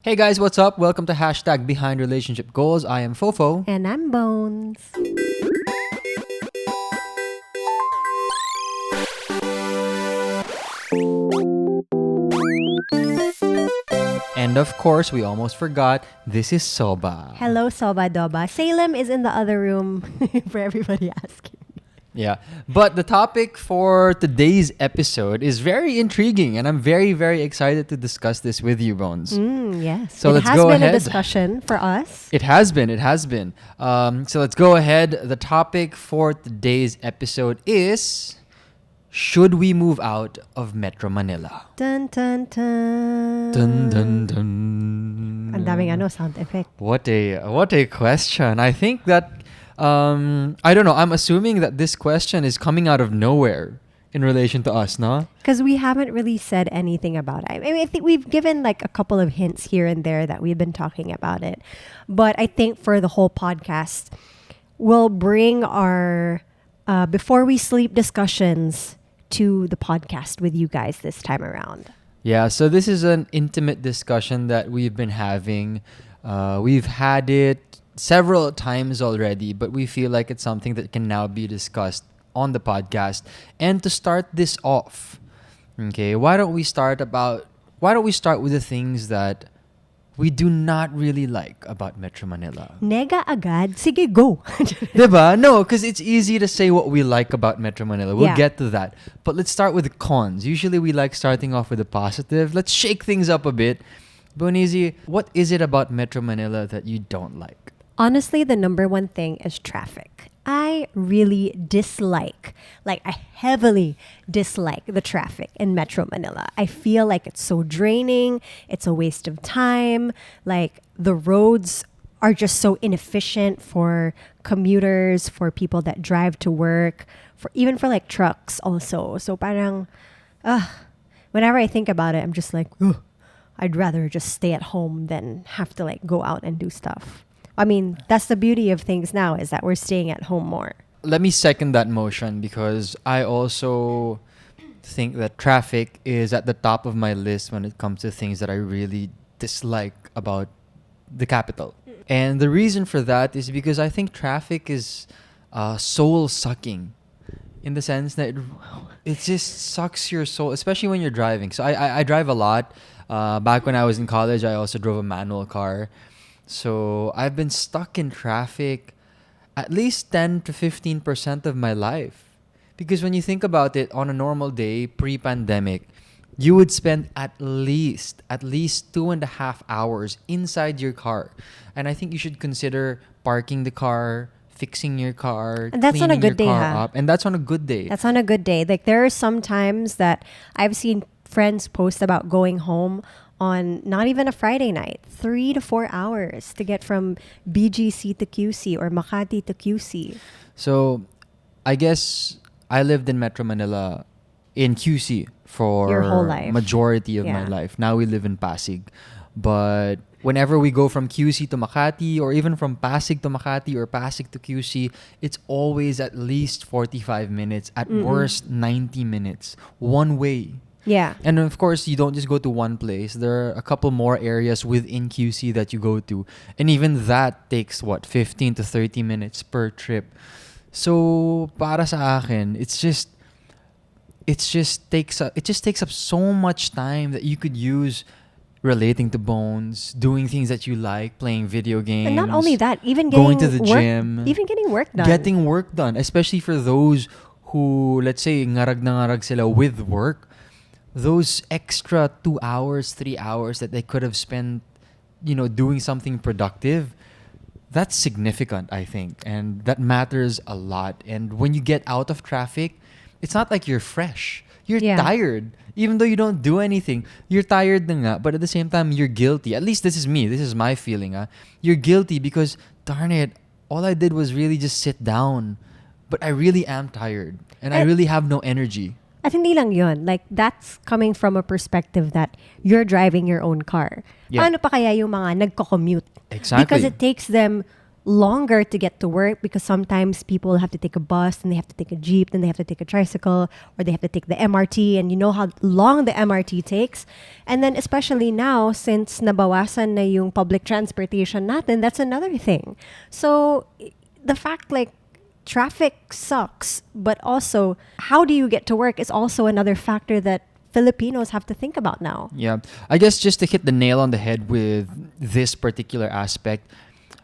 Hey guys, what's up? Welcome to Hashtag Behind Relationship Goals. I am Fofo. And I'm Bones. And of course, we almost forgot, this is Soba. Hello, Soba Doba. Salem is in the other room for everybody asking. Yeah, but the topic for today's episode is very intriguing and I'm very, very excited to discuss this with you, Bones. Yes. So let's go It has been ahead. a discussion for us. It has been. So let's go ahead. The topic for today's episode is... Should we move out of Metro Manila? Dun, dun, dun. Dun, dun, dun. Ang daming sound effect. What a question. I think that I don't know. I'm assuming that this question is coming out of nowhere in relation to us, no? Because we haven't really said anything about it. I mean, I think we've given like a couple of hints here and there that we've been talking about it. But I think for the whole podcast, we'll bring our before we sleep discussions to the podcast with you guys this time around. Yeah, so this is an intimate discussion that we've been having. We've had it several times already, but we feel like it's something that can now be discussed on the podcast. And to start this off, okay, why don't we start with the things that we do not really like about Metro Manila? Nega agad? Sige, go. Diba? No, because it's easy to say what we like about Metro Manila. We'll Yeah. get to that. But let's start with the cons. Usually we like starting off with the positive. Let's shake things up a bit. Bonizi, what is it about Metro Manila that you don't like? Honestly, the number one thing is traffic. I really dislike, I heavily dislike the traffic in Metro Manila. I feel like it's so draining. It's a waste of time. Like the roads are just so inefficient for commuters, for people that drive to work, even for like trucks also. So parang, whenever I think about it, I'm just like, ugh, I'd rather just stay at home than have to like go out and do stuff. I mean, that's the beauty of things now, is that we're staying at home more. Let me second that motion because I also think that traffic is at the top of my list when it comes to things that I really dislike about the capital. And the reason for that is because I think traffic is soul-sucking in the sense that it just sucks your soul, especially when you're driving. So I drive a lot. Back when I was in college, I also drove a manual car. So I've been stuck in traffic at least 10 to 15% of my life. Because when you think about it, on a normal day, pre-pandemic, you would spend at least 2.5 hours inside your car. And I think you should consider parking the car, fixing your car, And that's on a cleaning good your day, car huh? up. And that's on a good day. That's on a good day. Like there are some times that I've seen friends post about going home on not even a Friday night, 3 to 4 hours to get from BGC to QC or Makati to QC. So I guess I lived in Metro Manila in QC for Your whole life. Majority of my Yeah. life. Now we live in Pasig. But whenever we go from QC to Makati or even from Pasig to Makati or Pasig to QC, it's always at least 45 minutes, at worst 90 minutes, one way. Yeah. And of course, you don't just go to one place. There are a couple more areas within QC that you go to. And even that takes, 15 to 30 minutes per trip. So, para sa akin, it just takes up so much time that you could use relating to Bones, doing things that you like, playing video games. And not only that, even going to getting the work, gym. even getting work done. Getting work done, especially for those who, let's say, ngarag na ngarag sila with work. Those extra 2 hours, 3 hours that they could have spent, doing something productive, that's significant, I think. And that matters a lot. And when you get out of traffic, it's not like you're fresh. You're tired. Even though you don't do anything, you're tired na nga, but at the same time, you're guilty. At least this is me. This is my feeling. You're guilty because, darn it, all I did was really just sit down. But I really am tired. And I really have no energy. At hindi lang yun. Like, that's coming from a perspective that you're driving your own car. Yeah. Paano pa kaya yung mga nagko-commute? Exactly. Because it takes them longer to get to work because sometimes people have to take a bus, and they have to take a jeep, then they have to take a tricycle, or they have to take the MRT, and you know how long the MRT takes. And then especially now, since nabawasan na yung public transportation natin, that's another thing. So the fact like traffic sucks, but also how do you get to work is also another factor that Filipinos have to think about now. Yeah. I guess just to hit the nail on the head with this particular aspect,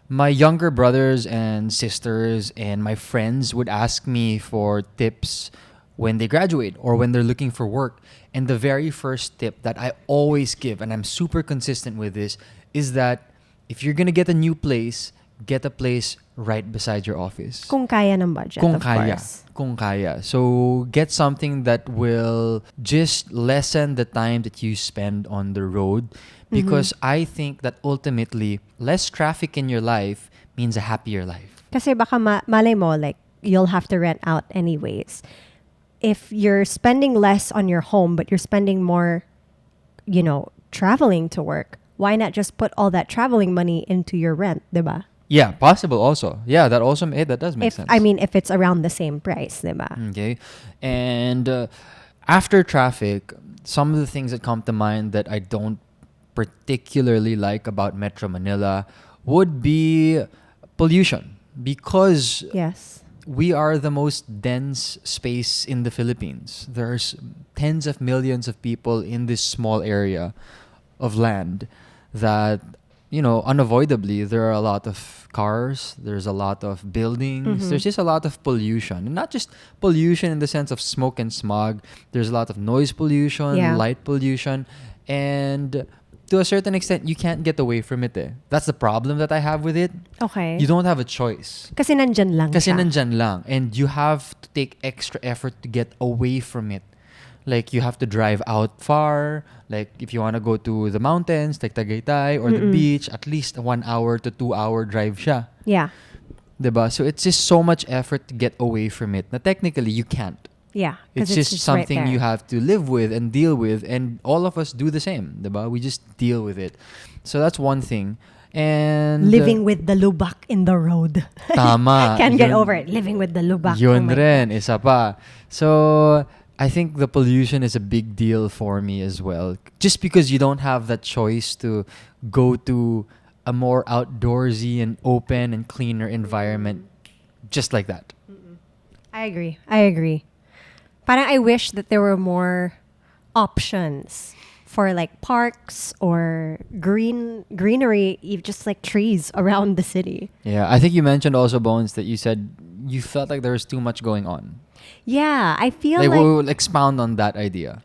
my younger brothers and sisters and my friends would ask me for tips when they graduate or when they're looking for work. And the very first tip that I always give, and I'm super consistent with this, is that if you're going to get a new place, get a place right beside your office. Kung kaya ng budget, Kung of kaya. course. Kung kaya. So get something that will just lessen the time that you spend on the road, because I think that ultimately less traffic in your life means a happier life. Kasi baka malay mo, like, you'll have to rent out anyways. If you're spending less on your home, but you're spending more, traveling to work, why not just put all that traveling money into your rent, diba? Yeah, possible also. Yeah, that also that does make sense. If it's around the same price, diba? Okay. And after traffic, some of the things that come to mind that I don't particularly like about Metro Manila would be pollution, because Yes. we are the most dense space in the Philippines. There's tens of millions of people in this small area of land that, unavoidably, there are a lot of cars, there's a lot of buildings, there's just a lot of pollution. And not just pollution in the sense of smoke and smog, there's a lot of noise pollution, Yeah. light pollution, and to a certain extent, you can't get away from it. That's the problem that I have with it. Okay. You don't have a choice. Kasi nandyan lang Kasi siya. nandyan lang. And you have to take extra effort to get away from it. Like, you have to drive out far. Like, if you want to go to the mountains, like Tagaytay, or the beach, at least a 1 hour to 2 hour drive siya. Yeah. Diba? So, it's just so much effort to get away from it. Now, technically, you can't. Yeah. 'Cause It's just right something there. you have to live with and deal with. And all of us do the same. Diba? We just deal with it. So, that's one thing. And Living with the lubak in the road. tama. Can't get Yun- over it. Living with the lubak. Yun Oh my rin, isa pa. So, I think the pollution is a big deal for me as well. Just because you don't have that choice to go to a more outdoorsy and open and cleaner environment just like that. I agree. Parang I wish that there were more options for like parks or greenery, just like trees around the city. Yeah, I think you mentioned also, Bones, that you said you felt like there was too much going on. Yeah, I feel Like, like we'll expound on that idea.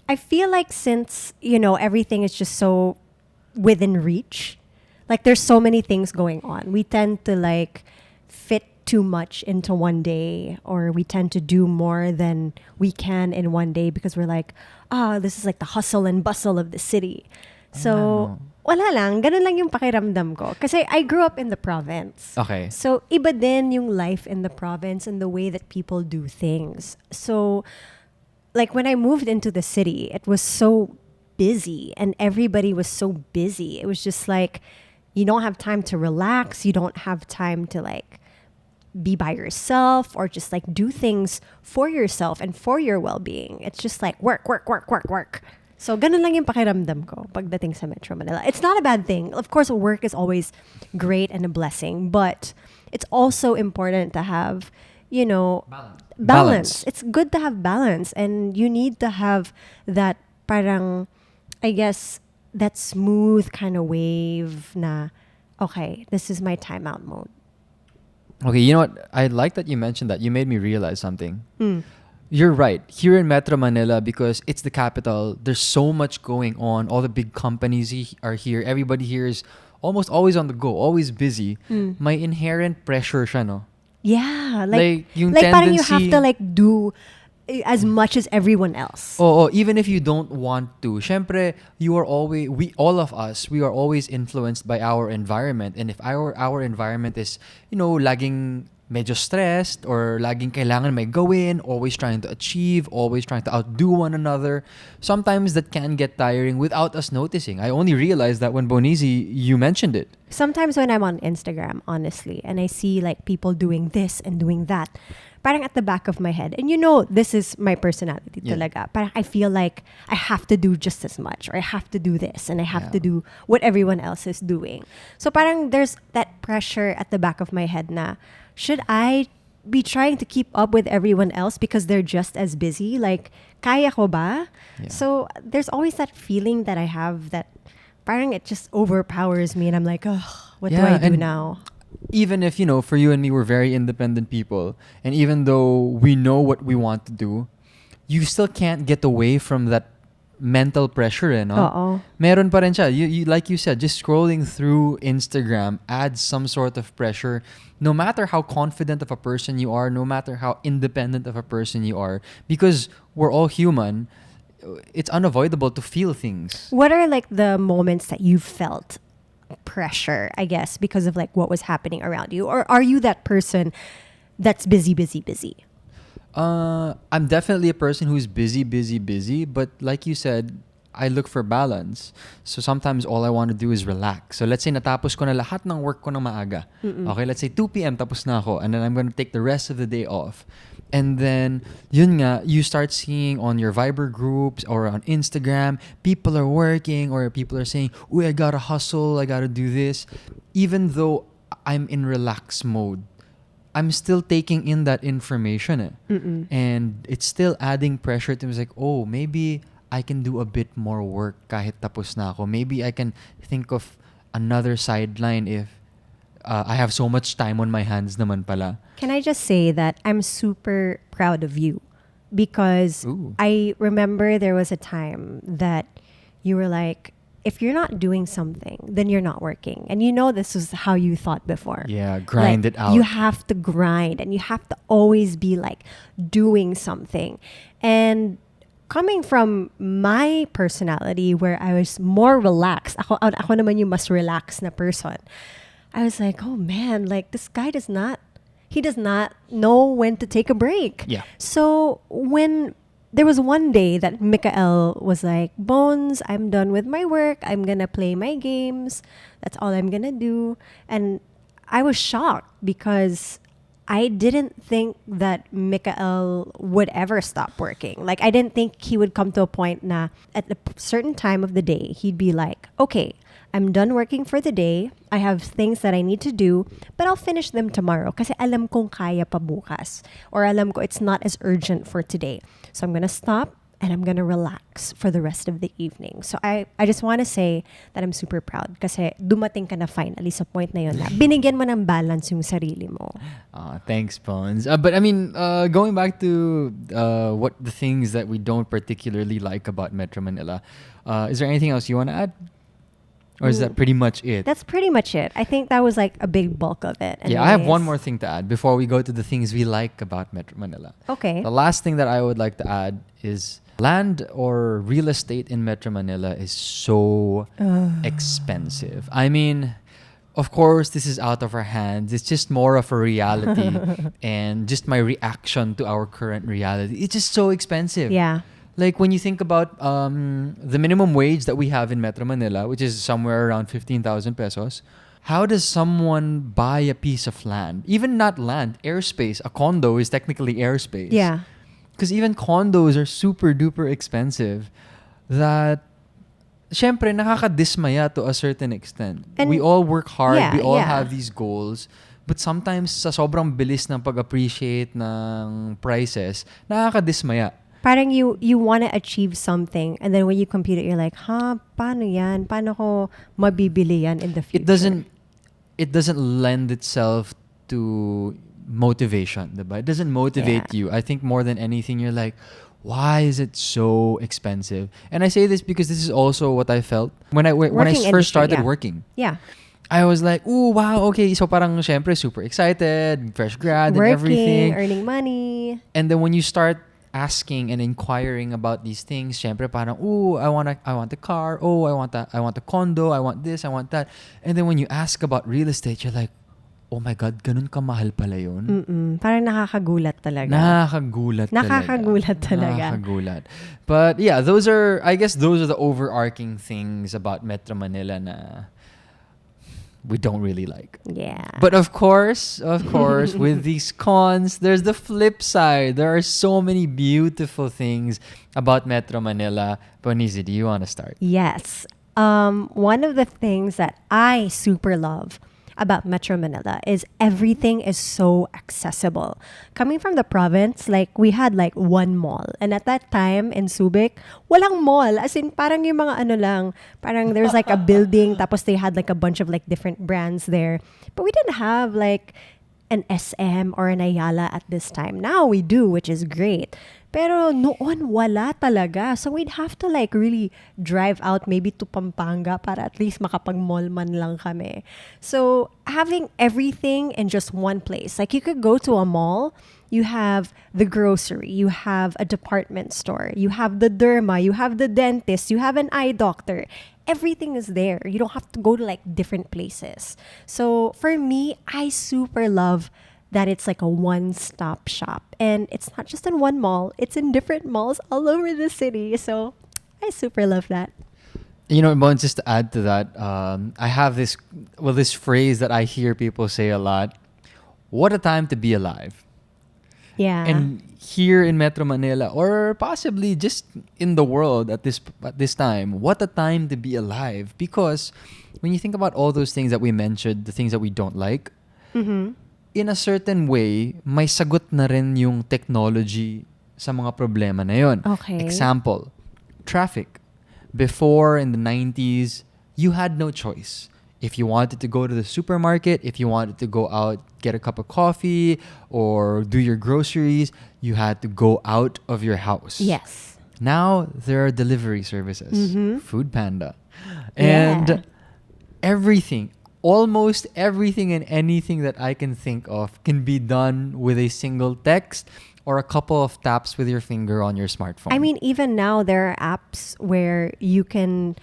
I feel like since, everything is just so within reach, like there's so many things going on. We tend to like fit too much into one day, or we tend to do more than we can in one day because we're like, this is like the hustle and bustle of the city. So, wala lang. Ganun lang yung pakiramdam ko. Kasi I grew up in the province. Okay. So, iba din yung life in the province and the way that people do things. So, like when I moved into the city, it was so busy and everybody was so busy. It was just like, you don't have time to relax. You don't have time to like be by yourself or just like do things for yourself and for your well-being. It's just like work. So, ganun lang yung pakiramdam ko pagdating sa Metro Manila. It's not a bad thing. Of course, work is always great and a blessing, but it's also important to have, balance. It's good to have balance, and you need to have that parang, I guess, that smooth kind of wave na, okay, this is my timeout mode. Okay, you know what? I like that you mentioned that. You made me realize something. You're right. Here in Metro Manila, because it's the capital, there's so much going on. All the big companies are here. Everybody here is almost always on the go, always busy. May inherent pressure siya, no? Yeah, Like, yung parang you have tendency- to like do as much as everyone else. Oh, even if you don't want to. Syempre, all of us, we are always influenced by our environment. And if our environment is, laging medyo stressed or laging kailangan may gawin, always trying to achieve, always trying to outdo one another, sometimes that can get tiring without us noticing. I only realized that when Bonizi, you mentioned it. Sometimes when I'm on Instagram, honestly, and I see like people doing this and doing that, parang at the back of my head, and this is my personality Yeah. talaga. Parang I feel like I have to do just as much, or I have to do this, and I have to Yeah. do what everyone else is doing. So parang there's that pressure at the back of my head na, should I be trying to keep up with everyone else because they're just as busy? Like, kaya ko ba? Yeah. So there's always that feeling that I have that parang it just overpowers me, and I'm like, oh, what do Yeah, I do and now? even if, for you and me, we're very independent people, and even though we know what we want to do, you still can't get away from that mental pressure, no? Oo. Meron pa rin siya. You, like you said, just scrolling through Instagram adds some sort of pressure. No matter how confident of a person you are, no matter how independent of a person you are, because we're all human, it's unavoidable to feel things. What are like the moments that you felt pressure, I guess, because of like what was happening around you? Or are you that person that's busy, busy, busy? I'm definitely a person who's busy, busy, busy. But like you said, I look for balance. So sometimes all I want to do is relax. So let's say natapos ko na lahat ng work ko ng maaga. Okay, let's say 2 p.m. tapos na ako. And then I'm going to take the rest of the day off. And then, yun nga, you start seeing on your Viber groups or on Instagram, people are working or people are saying, "Uy, I gotta hustle, I gotta do this." Even though I'm in relax mode, I'm still taking in that information. And it's still adding pressure to me. It's like, oh, maybe I can do a bit more work kahit tapos na ako. Maybe I can think of another sideline if I have so much time on my hands naman pala. Can I just say that I'm super proud of you, because Ooh. I remember there was a time that you were like, if you're not doing something, then you're not working. And this is how you thought before. Yeah, grind Like, it out. You have to grind, and you have to always be like doing something. And coming from my personality where I was more relaxed, ako naman yung mas relaxed na person, I was like, oh man, like this guy does not know when to take a break. Yeah. So when there was one day that Mikael was like, Bones, I'm done with my work. I'm going to play my games. That's all I'm going to do. And I was shocked because I didn't think that Mikael would ever stop working. Like, I didn't think he would come to a point na at a certain time of the day, he'd be like, okay, I'm done working for the day. I have things that I need to do, but I'll finish them tomorrow kasi alam kong kaya pa bukas. Or alam ko it's not as urgent for today. So I'm going to stop and I'm going to relax for the rest of the evening. So I just want to say that I'm super proud kasi dumating ka na finally sa point na yun na binigyan mo ng balance yung sarili mo. Thanks, Bones. But I mean, going back to what the things that we don't particularly like about Metro Manila, is there anything else you want to add? Or is that pretty much it? That's pretty much it. I think that was like a big bulk of it. Yeah, I have Anyways. one more thing to add before we go to the things we like about Metro Manila. Okay. The last thing that I would like to add is land or real estate in Metro Manila is so expensive. I mean, of course, this is out of our hands. It's just more of a reality and just my reaction to our current reality. It's just so expensive. Yeah. Like when you think about the minimum wage that we have in Metro Manila, which is somewhere around 15,000 pesos, how does someone buy a piece of land? Even not land, airspace. A condo is technically airspace. Yeah. Because even condos are super duper expensive that syempre nakakadismaya to a certain extent. And we all work hard, yeah, we all yeah. have these goals, but sometimes sa sobrang bilis ng pag-appreciate ng prices, nakakadismaya. Parang you want to achieve something, and then when you compute it, you're like, paano yan? Paano ko mabibili yan in the future? It doesn't lend itself to motivation, diba? It doesn't motivate you. I think more than anything, you're like, why is it so expensive? And I say this because this is also what I felt when I first started working. Yeah. I was like, ooh, wow, okay. So parang syempre super excited, fresh grad and everything. Earning money. And then when you start asking and inquiring about these things, syempre parang, ooh, I want a car. Oh, I want a condo. I want this. I want that. And then when you ask about real estate, you're like, oh my God, ganun kamahal pala yun. Parang nakakagulat talaga. Nakakagulat talaga. But yeah, those are the overarching things about Metro Manila na we don't really like. Yeah. But of course, with these cons, there's the flip side. There are so many beautiful things about Metro Manila. Bonizi, do you want to start? Yes. One of the things that I super love about Metro Manila is everything is so accessible. Coming from the province, like we had like one mall. And at that time in Subic, walang mall. As in parang yung mga ano lang, parang there's like a building tapos they had like a bunch of like different brands there. But we didn't have like an SM or an Ayala at this time. Now we do, which is great. Pero noon wala talaga. So we'd have to like really drive out maybe to Pampanga para at least makapag-mall man lang kami. So having everything in just one place. Like you could go to a mall, you have the grocery, you have a department store, you have the derma, you have the dentist, you have an eye doctor. Everything is there. You don't have to go to like different places. So for me, I super love that it's like a one-stop shop. And it's not just in one mall, it's in different malls all over the city. So I super love that. You know, Bones, just to add to that, I have this phrase that I hear people say a lot. What a time to be alive. Yeah. And here in Metro Manila, or possibly just in the world at this time, what a time to be alive. Because when you think about all those things that we mentioned, the things that we don't like, in a certain way, may sagot na rin yung technology sa mga problema na yun. Okay. Example, traffic. Before, in the 90s, you had no choice. If you wanted to go to the supermarket, if you wanted to go out, get a cup of coffee, or do your groceries, you had to go out of your house. Yes. Now, there are delivery services, Food Panda. Yeah. And everything, almost everything and anything that I can think of can be done with a single text or a couple of taps with your finger on your smartphone. I mean, even now there are apps where you can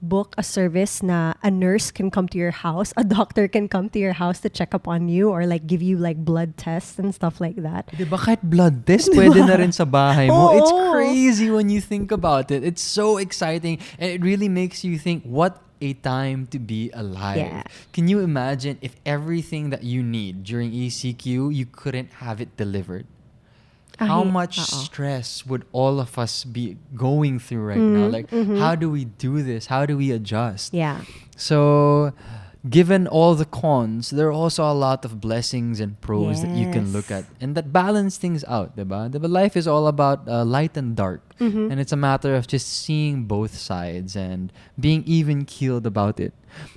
book a service na a nurse can come to your house, a doctor can come to your house to check up on you or like give you like blood tests and stuff like that. Diba kahit blood test pwede na rin sa bahay mo. Oo. It's crazy when you think about it. It's so exciting and it really makes you think, what a time to be alive. Yeah. Can you imagine if everything that you need during ECQ, you couldn't have it delivered? How much stress would all of us be going through right now? Like, how do we do this? How do we adjust? Yeah. So, given all the cons, there are also a lot of blessings and pros that you can look at and that balance things out, diba? Diba life is all about light and dark. And it's a matter of just seeing both sides and being even keeled about it.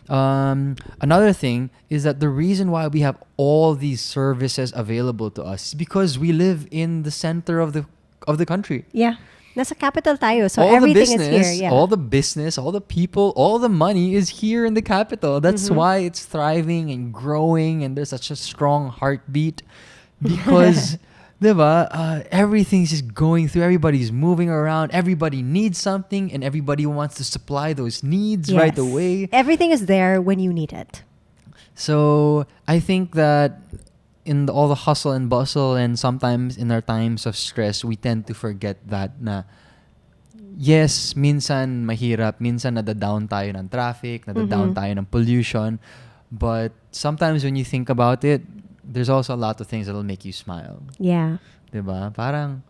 Another thing is that the reason why we have all these services available to us is because we live in the center of the country. Yeah. Nasa capital tayo, so All everything the is business, here. Yeah. all the business, all the people, all the money is here in the capital. That's why it's thriving and growing and there's such a strong heartbeat because diba, everything's just going through, everybody's moving around, everybody needs something and everybody wants to supply those needs right Yes. away. Everything is there when you need it. So I think that in all the hustle and bustle and sometimes in our times of stress, we tend to forget that na yes, minsan mahirap, minsan nadadown tayo ng traffic, nadadown tayo ng pollution, but sometimes when you think about it, there's also a lot of things that'll make you smile. Yeah. Diba? Parang,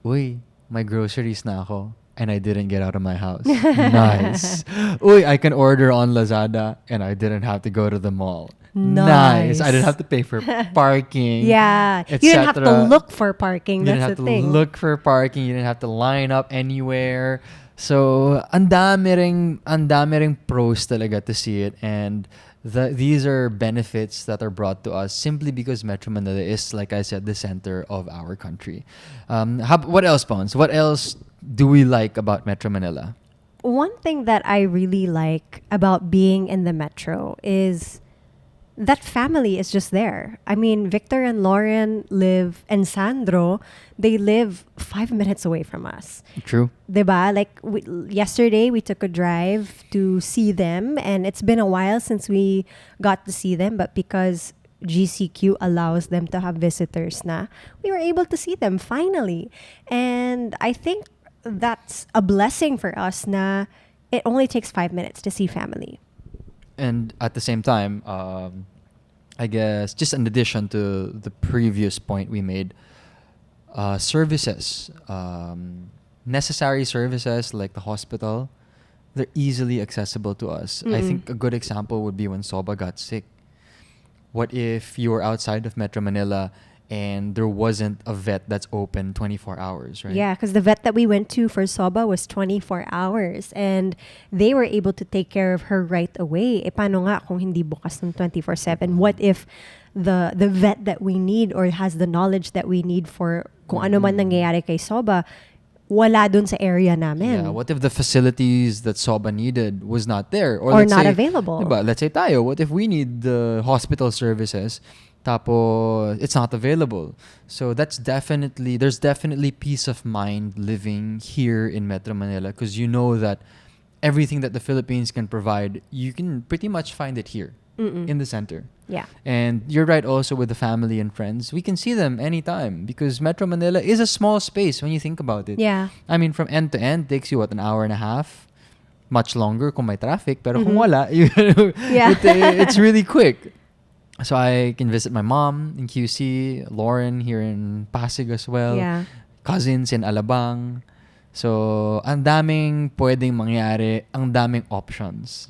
uy, my groceries na ako and I didn't get out of my house. Nice. Uy, I can order on Lazada and I didn't have to go to the mall. Nice. I didn't have to pay for parking. Yeah. You didn't have to etc. look for parking. You That's didn't have the to thing. look for parking. You didn't have to line up anywhere. So, ang dami ring pros talaga to see it. And these are benefits that are brought to us simply because Metro Manila is, like I said, the center of our country. What else, Pons? What else do we like about Metro Manila? One thing that I really like about being in the metro is that family is just there. I mean, Victor and Lauren live, and Sandro, they live 5 minutes away from us. True. Diba? Like yesterday, we took a drive to see them, and it's been a while since we got to see them, but because GCQ allows them to have visitors na, we were able to see them finally. And I think that's a blessing for us na it only takes 5 minutes to see family. And at the same time, I guess just in addition to the previous point we made, services, necessary services like the hospital, they're easily accessible to us. I think a good example would be when Soba got sick. What if you were outside of Metro Manila and there wasn't a vet that's open 24 hours, right? Yeah, because the vet that we went to for Soba was 24 hours and they were able to take care of her right away. E paano nga kung hindi bukas ng 24/7? What if the vet that we need or has the knowledge that we need for kung ano man nangyayari kay Soba, wala dun sa area namin. Yeah, what if the facilities that Soba needed was not there? Or let's not say, available. Diba, let's say tayo, what if we need the hospital services tapos it's not available? So there's definitely peace of mind living here in Metro Manila because you know that everything that the Philippines can provide, you can pretty much find it here in the center. Yeah. And you're right also with the family and friends. We can see them anytime because Metro Manila is a small space when you think about it. Yeah. I mean, from end to end, takes you, an hour and a half? Much longer kung may traffic. Pero kung wala, Yeah. it's really quick. So I can visit my mom in QC, Lauren here in Pasig as well, Yeah. cousins in Alabang. So, ang daming pwedeng mangyari, ang daming options.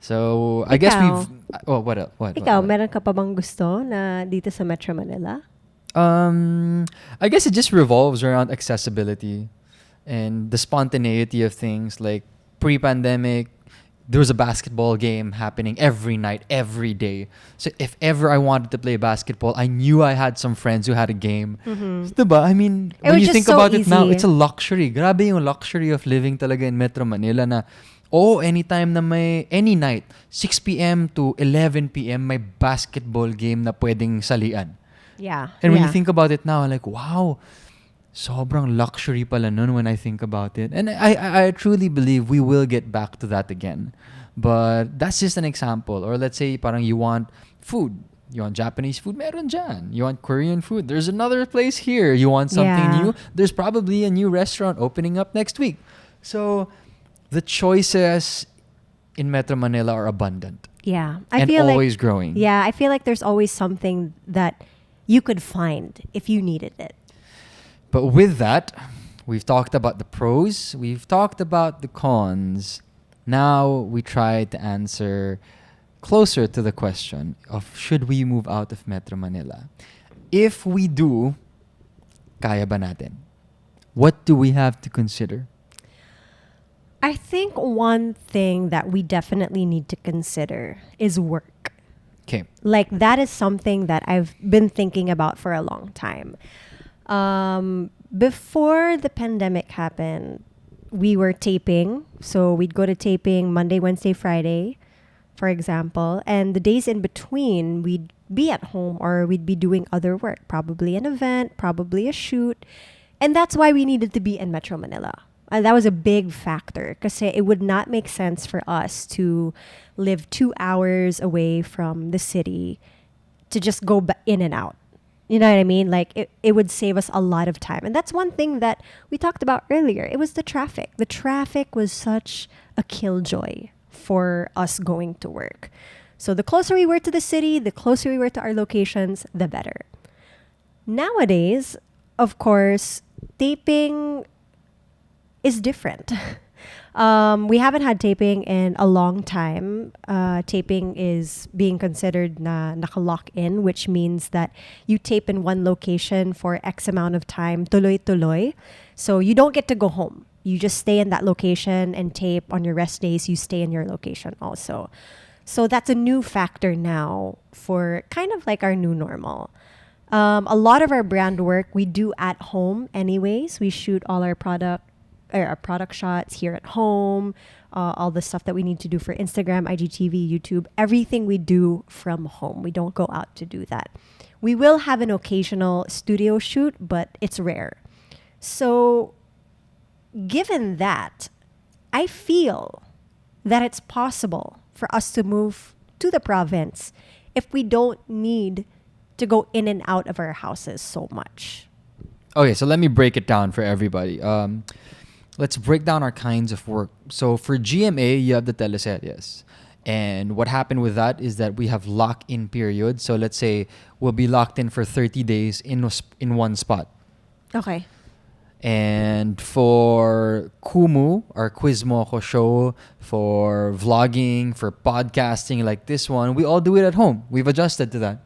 So, I guess Ikaw? what else? Ikaw, meron ka pa bang gusto na dito sa Metro Manila? I guess it just revolves around accessibility and the spontaneity of things. Like pre-pandemic, there was a basketball game happening every night, every day. So if ever I wanted to play basketball, I knew I had some friends who had a game. Diba? I mean, It when was you just think so about it now, easy. it's a luxury. Grabe yung luxury of living talaga in Metro Manila na anytime na any night, 6 p.m. to 11 p.m. may basketball game na pwedeng salian. Yeah. And when you think about it now, I'm like, wow, sobrang luxury pala nun when I think about it. And I truly believe we will get back to that again. But that's just an example. Or let's say parang you want food. You want Japanese food? Meron dyan. You want Korean food? There's another place here. You want something Yeah. new? There's probably a new restaurant opening up next week. So the choices in Metro Manila are abundant. Yeah. And feel always growing. Yeah, I feel like there's always something that you could find if you needed it. But with that, we've talked about the pros, we've talked about the cons. Now we try to answer closer to the question of should we move out of Metro Manila? If we do, kaya ba natin? What do we have to consider? I think one thing that we definitely need to consider is work. Okay. Like that is something that I've been thinking about for a long time. Before the pandemic happened, we were taping. So we'd go to taping Monday, Wednesday, Friday, for example. And the days in between, we'd be at home or we'd be doing other work, probably an event, probably a shoot. And that's why we needed to be in Metro Manila. And that was a big factor because it would not make sense for us to live 2 hours away from the city to just go in and out. You know what I mean? Like it would save us a lot of time. And that's one thing that we talked about earlier. It was the traffic. The traffic was such a killjoy for us going to work. So the closer we were to the city, the closer we were to our locations, the better. Nowadays, of course, taping is different. We haven't had taping in a long time. Taping is being considered na naka-lock in, which means that you tape in one location for X amount of time, tuloy-tuloy. So you don't get to go home. You just stay in that location and tape. On your rest days, you stay in your location also. So that's a new factor now for kind of like our new normal. A lot of our brand work we do at home anyways. We shoot all our product shots here at home, all the stuff that we need to do for Instagram, IGTV, YouTube, everything we do from home. We don't go out to do that. We will have an occasional studio shoot, but it's rare. So given that, I feel that it's possible for us to move to the province if we don't need to go in and out of our houses so much. Okay, so let me break it down for everybody. Let's break down our kinds of work. So for GMA, you have the teleseries. And what happened with that is that we have lock-in period. So let's say we'll be locked in for 30 days in one spot. Okay. And for Kumu, our Quiz Moko show, for vlogging, for podcasting like this one, we all do it at home. We've adjusted to that.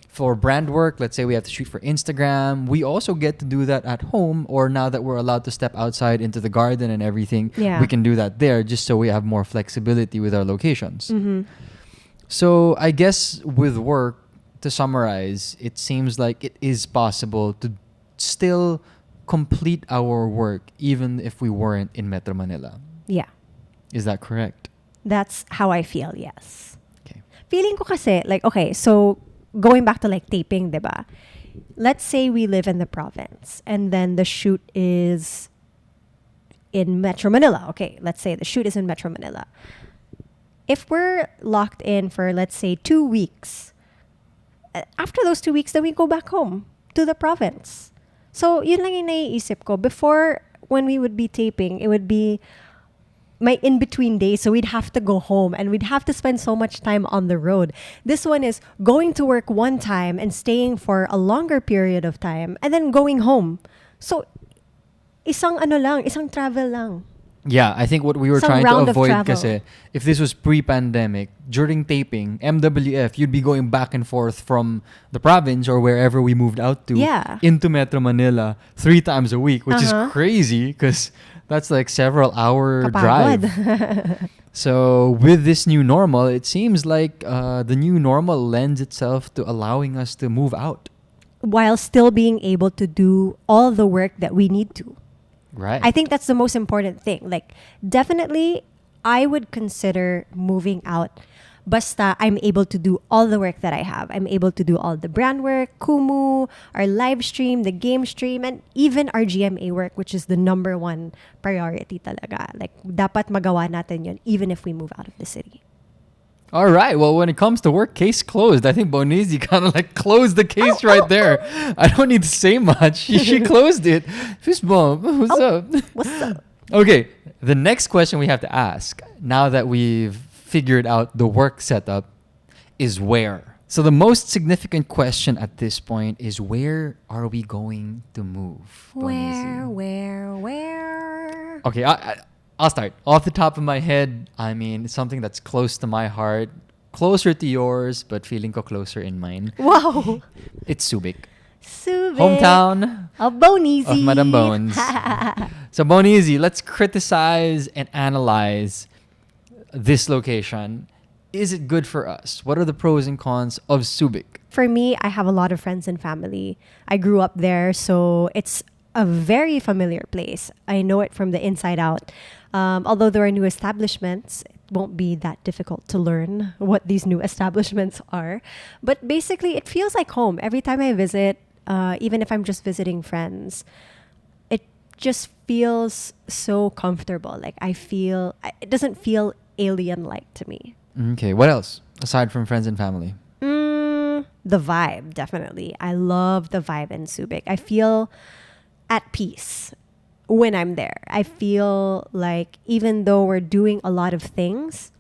For brand work, let's say we have to shoot for Instagram, we also get to do that at home. Or now that we're allowed to step outside into the garden and everything, Yeah. we can do that there just so we have more flexibility with our locations. Mm-hmm. So I guess with work, to summarize, it seems like it is possible to still complete our work even if we weren't in Metro Manila. Yeah. Is that correct? That's how I feel, yes. Okay. Feeling ko kasi, like, okay, so going back to like taping, diba? Let's say we live in the province and then the shoot is in Metro Manila. Okay, let's say the shoot is in Metro Manila. If we're locked in for, let's say, 2 weeks, after those 2 weeks, then we go back home to the province. So, yun lang yung naiisip ko. Before, when we would be taping, it would be my in-between days. So, we'd have to go home and we'd have to spend so much time on the road. This one is going to work one time and staying for a longer period of time and then going home. So, isang travel lang. Yeah, I think what we were Some trying to round of avoid travel. kasi if this was pre-pandemic, during taping, MWF, you'd be going back and forth from the province or wherever we moved out to Yeah. into Metro Manila 3 times a week, which is crazy because that's like several hour drive. Kapagod. So with this new normal, it seems like the new normal lends itself to allowing us to move out. While still being able to do all the work that we need to. Right. I think that's the most important thing. Like, definitely, I would consider moving out. Basta I'm able to do all the work that I have. I'm able to do all the brand work, Kumu, our live stream, the game stream, and even our GMA work, which is the number one priority talaga. Like, dapat magawa natin yun even if we move out of the city. All right. Well, when it comes to work, case closed. I think Bonizi kind of like closed the case right there. I don't need to say much. She closed it. Fishbomb, what's up? What's up? Okay. The next question we have to ask, now that we've figured out the work setup, is where? So the most significant question at this point is, where are we going to move? Bonizi? Where? Okay, I'll start. Off the top of my head, I mean, it's something that's close to my heart. Closer to yours, but feeling ko closer in mine. Wow. It's Subic. Subic. Hometown Of Bonizi. of Madam Bones. So Bonizi, let's criticize and analyze this location. Is it good for us? What are the pros and cons of Subic? For me, I have a lot of friends and family. I grew up there, so it's a very familiar place. I know it from the inside out. Although there are new establishments, it won't be that difficult to learn what these new establishments are. But basically, it feels like home. Every time I visit, even if I'm just visiting friends, it just feels so comfortable. Like it doesn't feel alien-like to me. Okay, what else aside from friends and family? The vibe, definitely. I love the vibe in Subic. I feel at peace when I'm there. I feel like even though we're doing a lot of things,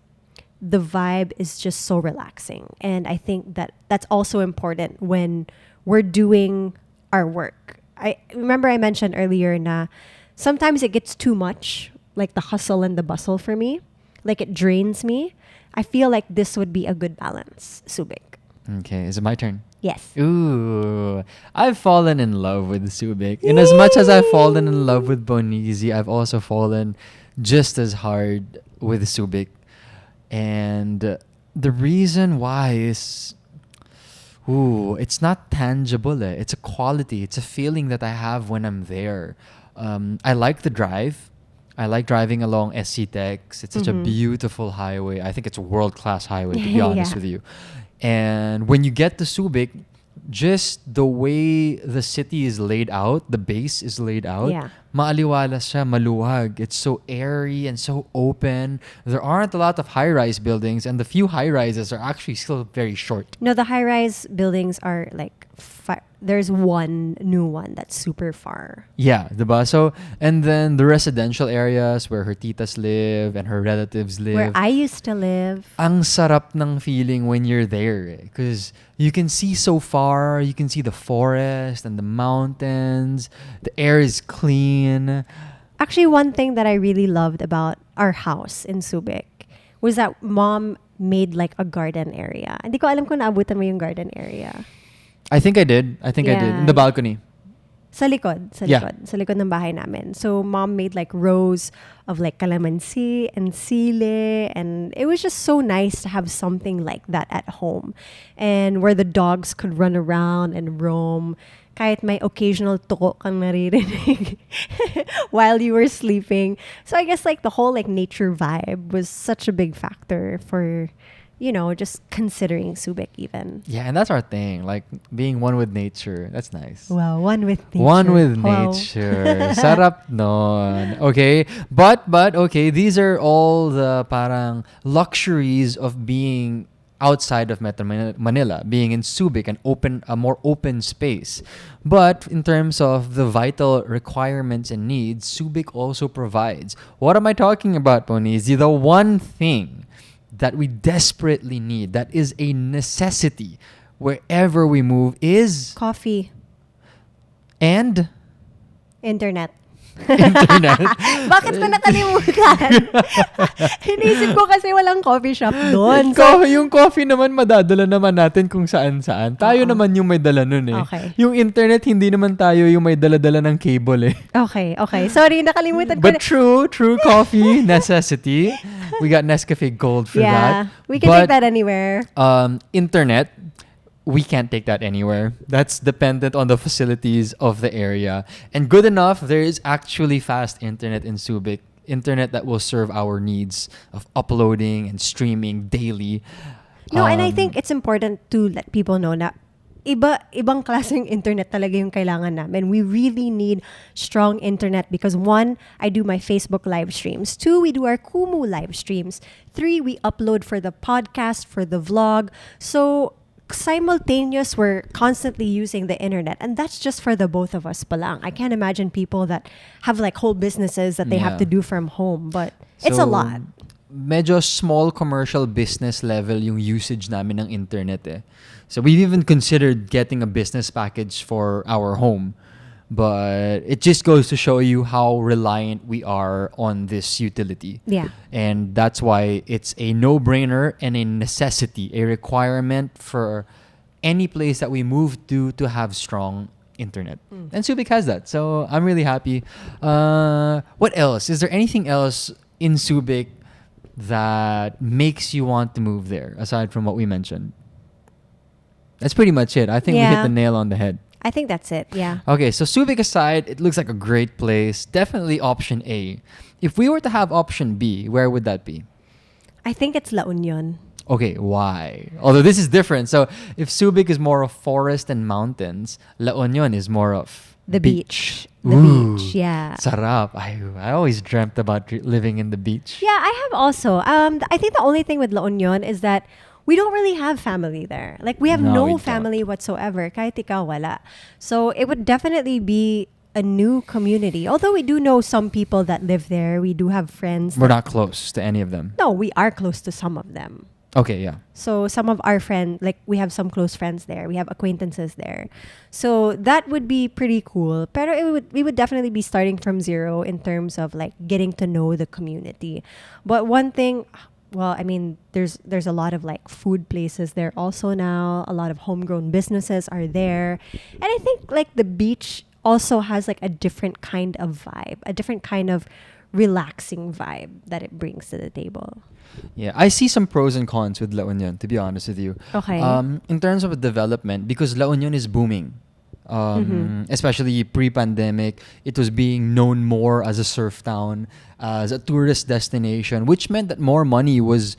the vibe is just so relaxing. And I think that that's also important when we're doing our work. I remember I mentioned earlier na sometimes it gets too much, like the hustle and the bustle for me. Like it drains me. I feel like this would be a good balance, Subic. Okay, is it my turn? Yes. Ooh, I've fallen in love with Subic. In as much as I've fallen in love with Bonizi, I've also fallen just as hard with Subic. And the reason why is, it's not tangible. It's a quality. It's a feeling that I have when I'm there. I like the drive. I like driving along SC Tex. It's such a beautiful highway. I think it's a world-class highway, to be honest with you. And when you get to Subic, just the way the city is laid out, the base is laid out, maaliwalas siya, maluwag. It's so airy and so open. There aren't a lot of high-rise buildings, and the few high-rises are actually still very short. No, the high-rise buildings are like there's one new one that's super far. Yeah, diba? So, and then the residential areas where her titas live and her relatives live. Where I used to live. Ang sarap ng feeling when you're there. Because you can see so far. You can see the forest and the mountains. The air is clean. Actually, one thing that I really loved about our house in Subic was that mom made like a garden area. Hindi ko alam kung naabutan mo yung garden area. I think I did. I did. In the balcony. Sa likod. Sa likod ng bahay namin. So, mom made like rows of like calamansi and sile. And it was just so nice to have something like that at home. And where the dogs could run around and roam. Kahit may occasional tuko kang naririnig while you were sleeping. So, I guess like the whole like nature vibe was such a big factor for, you know, just considering Subic even. Yeah, and that's our thing. Like being one with nature. That's nice. Well, one with nature. One with Wow. nature. Sarap non. Okay. But okay, these are all the parang luxuries of being outside of Metro Manila, being in Subic, a more open space. But in terms of the vital requirements and needs, Subic also provides. What am I talking about, Ponizi? The one thing that we desperately need, that is a necessity wherever we move, is Coffee. and Internet. internet. Bakit ko nakalimutan? Inisip ko kasi walang coffee shop doon. So, Yung coffee naman madadala naman natin kung saan-saan. Tayo naman yung may dala nun eh. Okay. Yung internet, hindi naman tayo yung may dala-dala ng cable eh. okay. Sorry, nakalimutan ko. But true coffee necessity. We got Nescafe Gold for that. We can But, take that anywhere. Internet, we can't take that anywhere. That's dependent on the facilities of the area. And good enough, there is actually fast internet in Subic. Internet that will serve our needs of uploading and streaming daily. No, and I think it's important to let people know na ibang klaseng internet talaga yung kailangan namin. We really need strong internet because 1, I do my Facebook live streams. 2, we do our Kumu live streams. 3, we upload for the podcast, for the vlog. So, simultaneous, we're constantly using the internet, and that's just for the both of us palang. I can't imagine people that have like whole businesses that they have to do from home, but it's a lot. Medyo small commercial business level yung usage namin ng internet eh. So we've even considered getting a business package for our home. But it just goes to show you how reliant we are on this utility. Yeah. And that's why it's a no-brainer and a necessity, a requirement for any place that we move to have strong internet. And Subic has that. So I'm really happy. What else? Is there anything else in Subic that makes you want to move there, aside from what we mentioned? That's pretty much it. I think we hit the nail on the head. I think that's it, yeah. Okay, so Subic aside, it looks like a great place. Definitely option A. If we were to have option B, where would that be? I think it's La Union. Okay, why? Although this is different. So if Subic is more of forest and mountains, La Union is more of The beach. The Ooh, beach, yeah. Sarap. I always dreamt about living in the beach. Yeah, I have also. I think the only thing with La Union is that we don't really have family there. Like, we have No, we no don't. family whatsoever. Kahit ikaw, wala. So, it would definitely be a new community. Although we do know some people that live there. We do have friends. We're not close to any of them. No, we are close to some of them. Okay, yeah. So, some of our friends, like, we have some close friends there. We have acquaintances there. So, that would be pretty cool. Pero we would definitely be starting from zero in terms of, like, getting to know the community. But one thing... Well, I mean, there's a lot of like food places there also now. A lot of homegrown businesses are there. And I think like the beach also has like a different kind of vibe, a different kind of relaxing vibe that it brings to the table. Yeah, I see some pros and cons with La Union, to be honest with you. Okay. In terms of development, because La Union is booming. Especially pre-pandemic, it was being known more as a surf town, as a tourist destination, which meant that more money was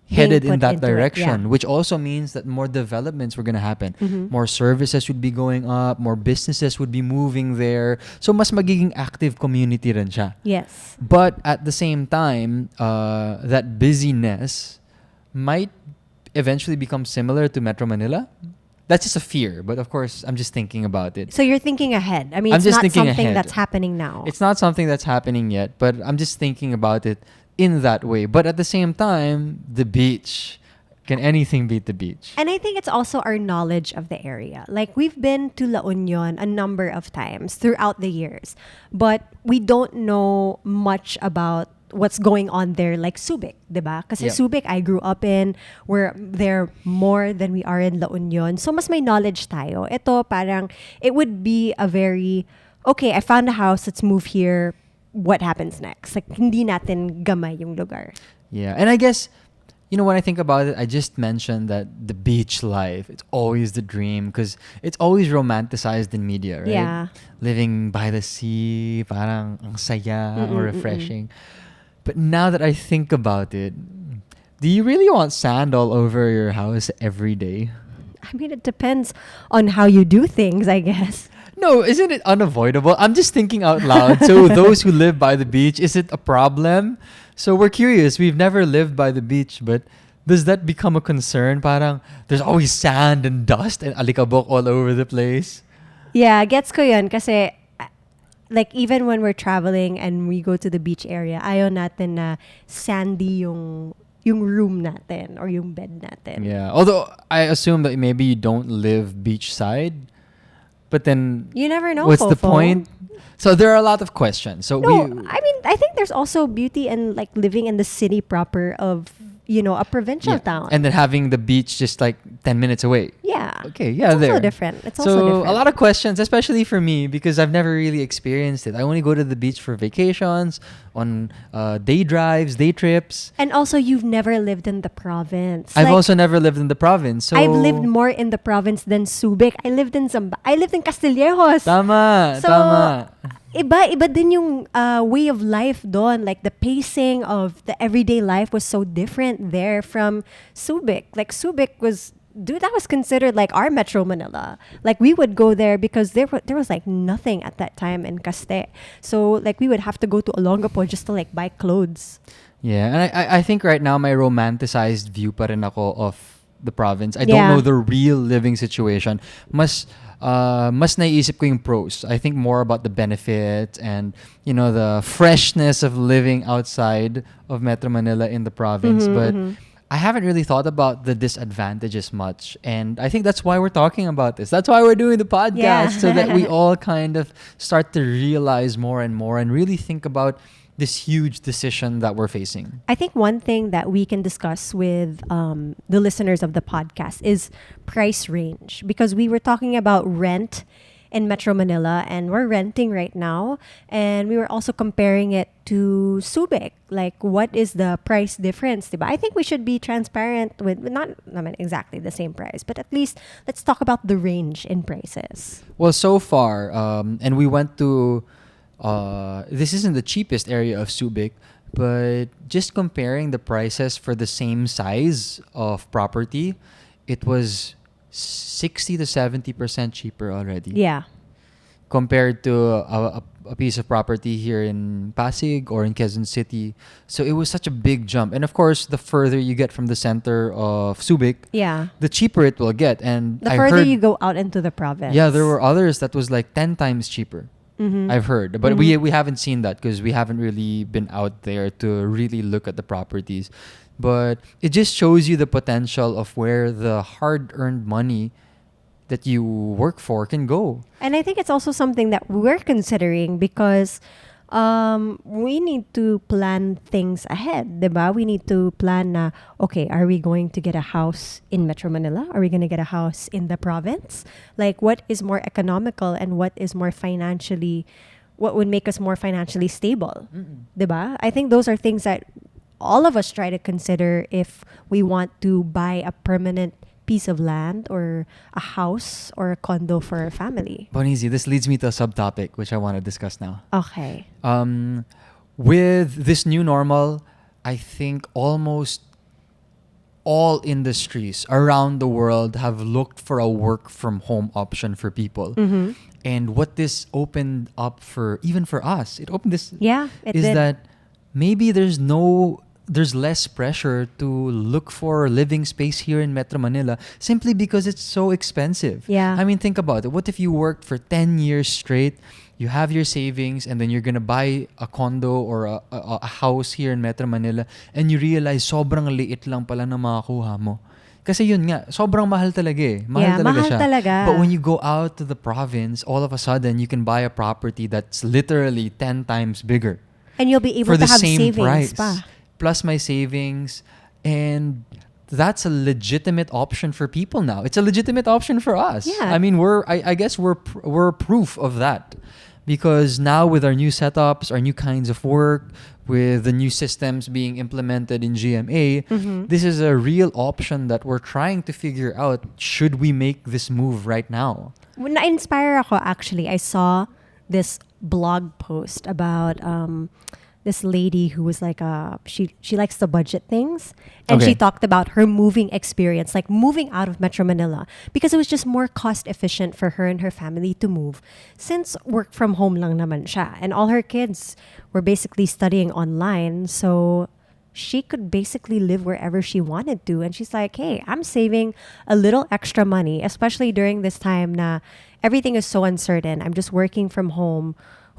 headed in that direction, which also means that more developments were going to happen. More services would be going up, more businesses would be moving there. So mas magiging active community rin siya. Yes. But at the same time, that busyness might eventually become similar to Metro Manila. That's just a fear. But of course, I'm just thinking about it. So you're thinking ahead. I mean, I'm it's just not thinking something ahead. that's happening now. It's not something that's happening yet, but I'm just thinking about it in that way. But at the same time, the beach. Can anything beat the beach? And I think it's also our knowledge of the area. Like, we've been to La Union a number of times throughout the years, but we don't know much about what's going on there, like Subic, diba? Kasi Yep. Subic, I grew up in. We're there more than we are in La Union. So, mas may knowledge tayo. Ito, parang, it would be a very, okay, I found a house, let's move here. What happens next? Like, hindi natin gamay yung lugar. Yeah, and I guess, when I think about it, I just mentioned that the beach life, it's always the dream because it's always romanticized in media, right? Yeah. Living by the sea, parang ang saya or refreshing. But now that I think about it, do you really want sand all over your house every day? I mean, it depends on how you do things, I guess. No, isn't it unavoidable? I'm just thinking out loud. So those who live by the beach, is it a problem? So we're curious. We've never lived by the beach, but does that become a concern? Parang there's always sand and dust and alikabok all over the place. Yeah, gets ko yun kasi like even when we're traveling and we go to the beach area, ayaw natin na sandy yung room natin or yung bed natin. Yeah. Although I assume that maybe you don't live beachside, but then You never know. what's the Fofo. point? So there are a lot of questions. So No, I mean, I think there's also beauty in like living in the city proper of, a provincial town. and then having the beach just like 10 minutes away. yeah. Okay, yeah, It's there. also different. It's So also different. a lot of questions, especially for me, because I've never really experienced it. I only go to the beach for vacations, on day drives, day trips. And also, you've never lived in the province. I've Like, also never lived in the province. So I've lived more in the province than Subic. I lived in Castillejos. Tama, So, tama. Iba din yung way of life doon. Like the pacing of the everyday life was so different there from Subic. Like Subic was, dude, that was considered like our Metro Manila. Like we would go there because there was like nothing at that time in Caste. So like we would have to go to Olongapo just to like buy clothes. Yeah, and I think right now my romanticized view pa rin ako of the province. I don't Yeah. know the real living situation. Mas naiisip ko yung pros. I think more about the benefits and, the freshness of living outside of Metro Manila in the province. But I haven't really thought about the disadvantages much. And I think that's why we're talking about this. That's why we're doing the podcast. Yeah. So that we all kind of start to realize more and more and really think about this huge decision that we're facing. I think one thing that we can discuss with the listeners of the podcast is price range, because we were talking about rent in Metro Manila and we're renting right now, and we were also comparing it to Subic. Like, what is the price difference? Diba? I think we should be transparent with not exactly the same price, but at least let's talk about the range in prices. Well, so far, and we went to, this isn't the cheapest area of Subic, but just comparing the prices for the same size of property, it was 60 to 70% cheaper already. Yeah. Compared to a piece of property here in Pasig or in Quezon City. So it was such a big jump. And of course, the further you get from the center of Subic, Yeah. the cheaper it will get. And The I further heard, you go out into the province. yeah, there were others that was like 10 times cheaper. Mhm. I've heard. But we haven't seen that because we haven't really been out there to really look at the properties. But it just shows you the potential of where the hard-earned money that you work for can go. And I think it's also something that we're considering because we need to plan things ahead, diba? We need to plan na, okay, are we going to get a house in Metro Manila? Are we going to get a house in the province? Like, what is more economical and what would make us more financially stable, diba? I think those are things that all of us try to consider if we want to buy a permanent piece of land or a house or a condo for our family. Bonizi, this leads me to a subtopic which I want to discuss now. Okay. With this new normal, I think almost all industries around the world have looked for a work from home option for people. Mm-hmm. And what this opened up for, even for us, it opened this, Yeah, it is did. that maybe there's no there's less pressure to look for living space here in Metro Manila simply because it's so expensive. Yeah. I mean, think about it. What if you worked for 10 years straight, you have your savings, and then you're gonna buy a condo or a house here in Metro Manila, and you realize sobrang liit lang pala na makakuha mo. Kasi yun nga, sobrang mahal talaga eh. Mahal talaga mahal siya. talaga. But when you go out to the province, all of a sudden, you can buy a property that's literally 10 times bigger. And you'll be able For to the have same savings price. pa. Plus my savings. And that's a legitimate option for people now. It's a legitimate option for us. Yeah. I mean, I guess we're proof of that. Because now with our new setups, our new kinds of work, with the new systems being implemented in GMA, this is a real option that we're trying to figure out. Should we make this move right now? When na-inspire ako, actually, I saw this blog post about this lady who was like she likes to budget things, and she Okay. talked about her moving experience, like moving out of Metro Manila, because it was just more cost efficient for her and her family to move, since work from home lang naman siya, and all her kids were basically studying online, so she could basically live wherever she wanted to. And she's like, hey, I'm saving a little extra money, especially during this time na everything is so uncertain. I'm just working from home.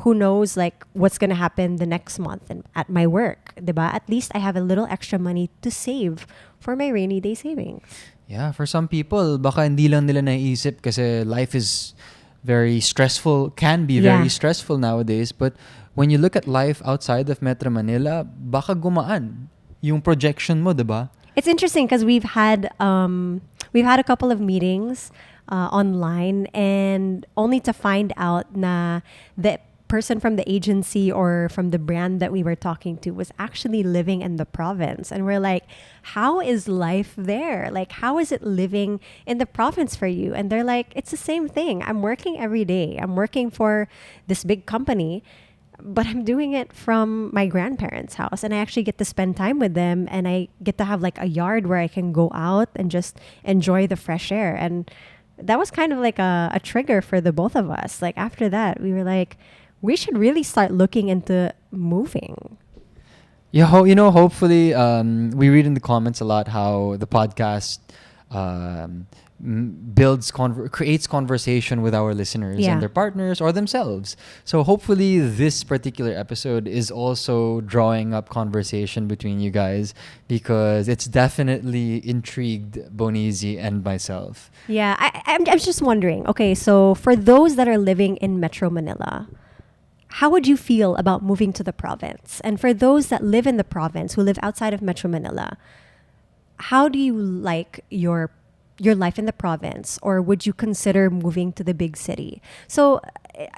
Who knows like what's going to happen the next month and at my work, diba? At least I have a little extra money to save for my rainy day savings. Yeah, for some people, baka hindi lang nila naisip kasi life is very stressful, can be Yeah. very stressful nowadays. But when you look at life outside of Metro Manila, baka gumaan yung projection mo, diba? It's interesting because we've had a couple of meetings online, and only to find out na the person from the agency or from the brand that we were talking to was actually living in the province. And we're like, how is life there? Like, how is it living in the province for you? And they're like, it's the same thing. I'm working every day. I'm working for this big company, but I'm doing it from my grandparents' house, and I actually get to spend time with them, and I get to have like a yard where I can go out and just enjoy the fresh air. And that was kind of like a trigger for the both of us. Like after that, we were like, we should really start looking into moving. Yeah, hopefully, we read in the comments a lot how the podcast creates conversation with our listeners Yeah. and their partners or themselves. So hopefully this particular episode is also drawing up conversation between you guys, because it's definitely intrigued Bonizi and myself. Yeah, I'm just wondering. Okay, so for those that are living in Metro Manila, how would you feel about moving to the province? And for those that live in the province, who live outside of Metro Manila, how do you like your life in the province, or would you consider moving to the big city? So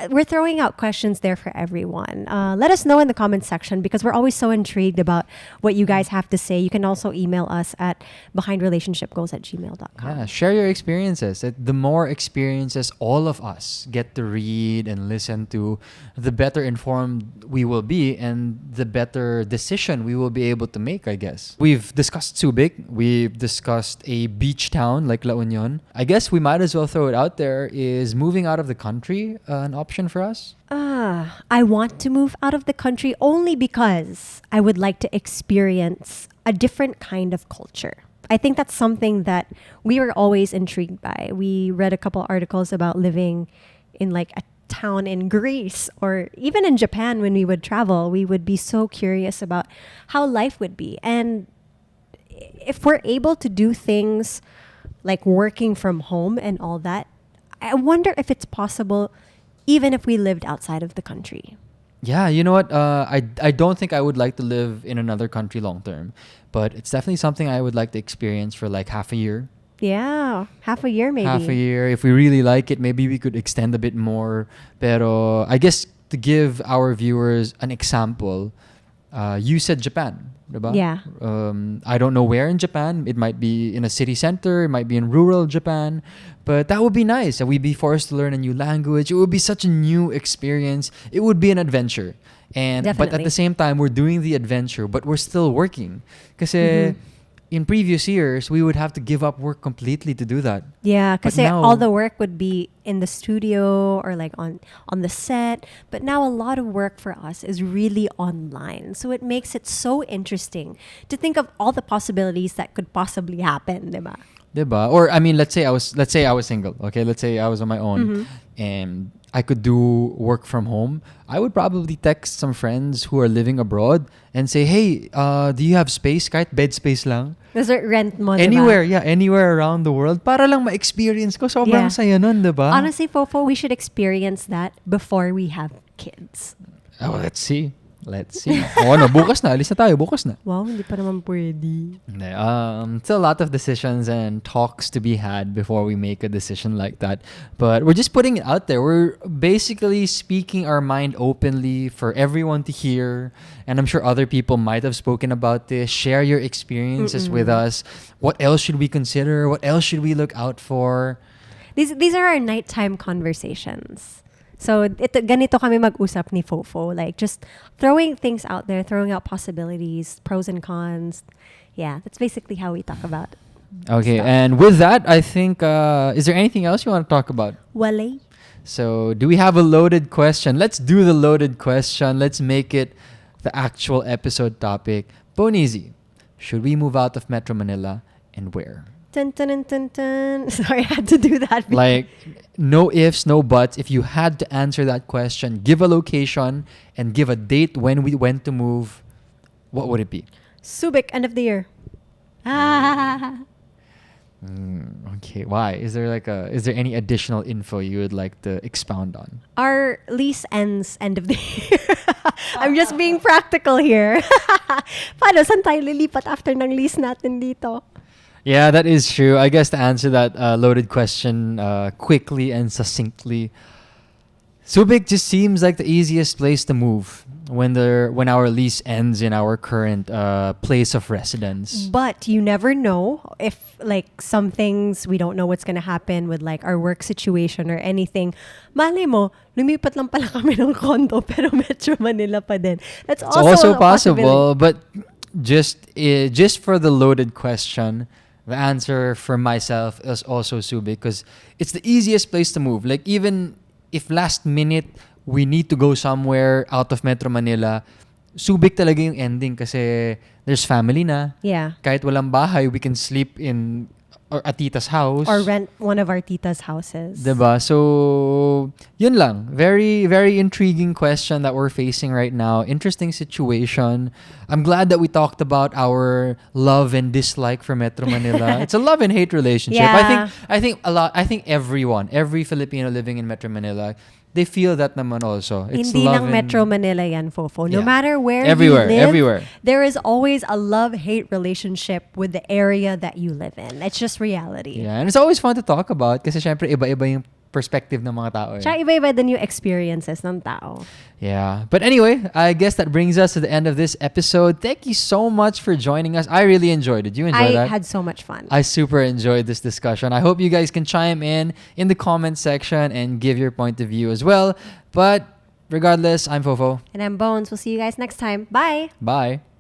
we're throwing out questions there for everyone. Let us know in the comment section, because we're always so intrigued about what you guys have to say. You can also email us at behindrelationshipgoals@gmail.com. Yeah, share your experiences. The more experiences all of us get to read and listen to, the better informed we will be, and the better decision we will be able to make, I guess. We've discussed Subic. We've discussed a beach town like La Union. I guess we might as well throw it out there. Is moving out of the country an option for us? I want to move out of the country only because I would like to experience a different kind of culture. I think that's something that we were always intrigued by. We read a couple articles about living in like a town in Greece, or even in Japan. When we would travel, we would be so curious about how life would be. And if we're able to do things like working from home and all that, I wonder if it's possible even if we lived outside of the country. Yeah, you know what? I don't think I would like to live in another country long term, but it's definitely something I would like to experience for like half a year. Yeah, half a year maybe. Half a year. If we really like it, maybe we could extend a bit more. Pero I guess to give our viewers an example, you said Japan, diba? Yeah. I don't know where in Japan. It might be in a city center. It might be in rural Japan. But that would be nice. We'd be forced to learn a new language. It would be such a new experience. It would be an adventure. But at Definitely. the same time, we're doing the adventure, but we're still working. Kasi in previous years, we would have to give up work completely to do that. Yeah, But because now, all the work would be in the studio or like on the set. But now a lot of work for us is really online. So it makes it so interesting to think of all the possibilities that could possibly happen, diba? diba? Or I mean, let's say I was single. Okay, let's say I was on my own, Mm-hmm. and I could do work from home. I would probably text some friends who are living abroad and say, "Hey, do you have space? Kahit bed space lang." Kasi rent mo, diba? Anywhere around the world para lang ma-experience ko. Sobrang Yeah. saya nun, diba? Honestly, Fofo, we should experience that before we have kids. Oh, let's see. O ano, bukas na. Alis na tayo. Bukas na. Wow, hindi pa naman pwede. Hindi, still a lot of decisions and talks to be had before we make a decision like that. But we're just putting it out there. We're basically speaking our mind openly for everyone to hear. And I'm sure other people might have spoken about this. Share your experiences with us. What else should we consider? What else should we look out for? These are our nighttime conversations. So ganito kami mag-usap ni Fofo, like just throwing things out there, throwing out possibilities, pros and cons. Yeah, that's basically how we talk about Okay, stuff. and with that, I think, is there anything else you want to talk about? Wale. So, do we have a loaded question? Let's do the loaded question. Let's make it the actual episode topic. Bonizi, should we move out of Metro Manila and where? Dun, dun, dun, dun, dun. Sorry, I had to do that. Like, no ifs, no buts. If you had to answer that question, give a location and give a date when we went to move, what would it be? Subic, end of the year. Ah. Okay, why? Is there any additional info you would like to expound on? Our lease ends end of the year. I'm just being practical here. Paano, saan tayo lilipat after ng lease natin dito? Yeah, that is true. I guess to answer that loaded question quickly and succinctly, Subic just seems like the easiest place to move when our lease ends in our current place of residence. But you never know if like some things we don't know what's gonna happen with like our work situation or anything. Malay mo, lumipat lang pala kami ng condo pero Metro Manila pa din. That's It's also, also a possible, but just for the loaded question, the answer for myself is also Subic because it's the easiest place to move. Like even if last minute we need to go somewhere out of Metro Manila, Subic talaga yung ending kasi there's family na. Yeah. Kahit walang bahay, we can sleep in a tita's house. Or rent one of our tita's houses. Diba? So, yun lang. Very, very intriguing question that we're facing right now. Interesting situation. I'm glad that we talked about our love and dislike for Metro Manila. It's a love and hate relationship. Yeah. I think every Filipino living in Metro Manila, they feel that naman also. It's Hindi love lang and- Metro Manila yan, Fofo. No Yeah. matter where Everywhere, you live, everywhere. there is always a love-hate relationship with the area that you live in. It's just reality. Yeah, and it's always fun to talk about kasi syempre iba-iba yung perspective ng mga tao. Tsaka iba-iba din yung experiences ng tao. Yeah. But anyway, I guess that brings us to the end of this episode. Thank you so much for joining us. I really enjoyed it. Did you enjoy I that? had so much fun. I super enjoyed this discussion. I hope you guys can chime in the comment section and give your point of view as well. But regardless, I'm Fofo. And I'm Bones. We'll see you guys next time. Bye! Bye.